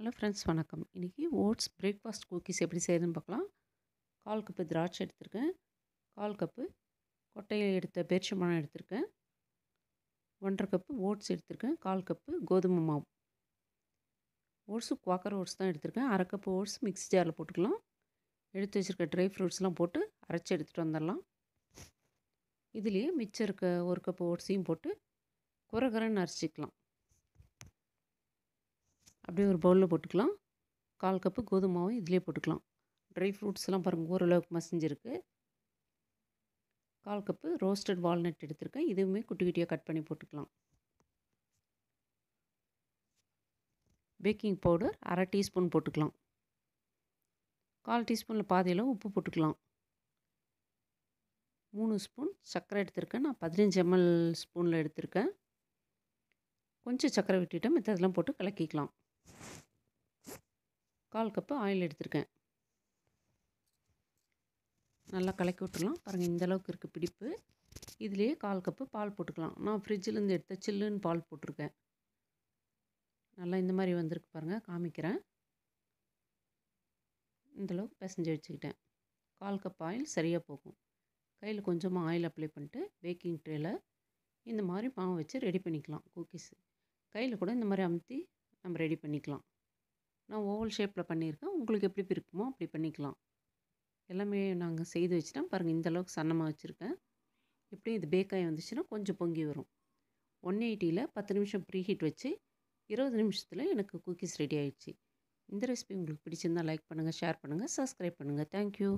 Hello friends, வணக்கம். இன்றைக்கி oats breakfast cookies எப்படி செய்யுதுன்னு பார்க்கலாம். 1/4 கப்பு திராட்சை எடுத்திருக்கேன். 1/4 கப்பு கொட்டையை எடுத்த பேரிச்சம்பழம் எடுத்திருக்கேன். 1/2 கப்பு ஓட்ஸ் எடுத்திருக்கேன். 1/4 கப்பு கோதுமை மாவு. ஓட்ஸு குவாக்கர் ஓட்ஸ் தான் எடுத்திருக்கேன். 1/2 கப்பு ஓட்ஸ் மிக்ஸி ஜாரில் போட்டுக்கலாம். எடுத்து வச்சுருக்க ட்ரை ஃப்ரூட்ஸ்லாம் போட்டு அரைச்சி எடுத்துகிட்டு வந்துடலாம். இதுலேயே மிச்சம் இருக்க 1 கப்பு ஓட்ஸையும் போட்டு குறகுறன்னு அரைச்சிக்கலாம். அப்படியே ஒரு பவுலில் போட்டுக்கலாம். 1/4 கப்பு கோதுமை மாவும் இதிலே போட்டுக்கலாம். ட்ரை ஃப்ரூட்ஸ்லாம் பாருங்கள், ஓரளவுக்கு மசிஞ்சிருக்கு. 1/4 கப்பு ரோஸ்டட் வால்நட் எடுத்திருக்கேன். இதுவுமே குட்டி குட்டியாக கட் பண்ணி போட்டுக்கலாம். பேக்கிங் பவுடர் 1/2 டீஸ்பூன் போட்டுக்கலாம். 1/4 டீஸ்பூனில் பாதியில் உப்பு போட்டுக்கலாம். 3 ஸ்பூன் சர்க்கரை எடுத்திருக்கேன். நான் 15 ml ஸ்பூனில் எடுத்திருக்கேன். கொஞ்சம் சர்க்கரை விட்டுட்டு மித்ததெல்லாம் போட்டு கலக்கிக்கலாம். 1/4 கப்பு ஆயில் எடுத்திருக்கேன். நல்லா கலக்கி விட்டுலாம். பாருங்கள், இந்தளவுக்கு இருக்குது பிடிப்பு. இதுலேயே 1/4 கப்பு பால் போட்டுக்கலாம். நான் ஃப்ரிட்ஜிலேருந்து எடுத்த சில்லுன்னு பால் போட்டிருக்கேன். நல்லா இந்த மாதிரி வந்திருக்கு பாருங்கள், காமிக்கிறேன். இந்தளவுக்கு பிசைஞ்சு வச்சுக்கிட்டேன். 1/4 கப் ஆயில் சரியாக போகும். கையில் கொஞ்சமாக ஆயில் அப்ளை பண்ணிட்டு பேக்கிங் ட்ரேயில் இந்த மாதிரி மாவு வச்சு ரெடி பண்ணிக்கலாம். குக்கீஸு கையில் கூட இந்த மாதிரி அமுத்தி நம்ம ரெடி பண்ணிக்கலாம். நான் ஓவல் ஷேப்பில் பண்ணியிருக்கேன். உங்களுக்கு எப்படி இருக்குமோ அப்படி பண்ணிக்கலாம். எல்லாமே நாங்கள் செய்து வச்சுட்டேன். பாருங்கள், இந்தளவுக்கு சன்னமாக வச்சுருக்கேன். எப்படியும் இது பேக்காகி வந்துச்சுன்னா கொஞ்சம் பொங்கி வரும். 180ல் 10 நிமிஷம் ப்ரீ ஹீட் வச்சு 20 நிமிஷத்தில் எனக்கு குக்கீஸ் ரெடி ஆகிடுச்சு. இந்த ரெசிபி உங்களுக்கு பிடிச்சிருந்தால் லைக் பண்ணுங்கள், ஷேர் பண்ணுங்கள், சப்ஸ்கிரைப் பண்ணுங்கள். தேங்க்யூ.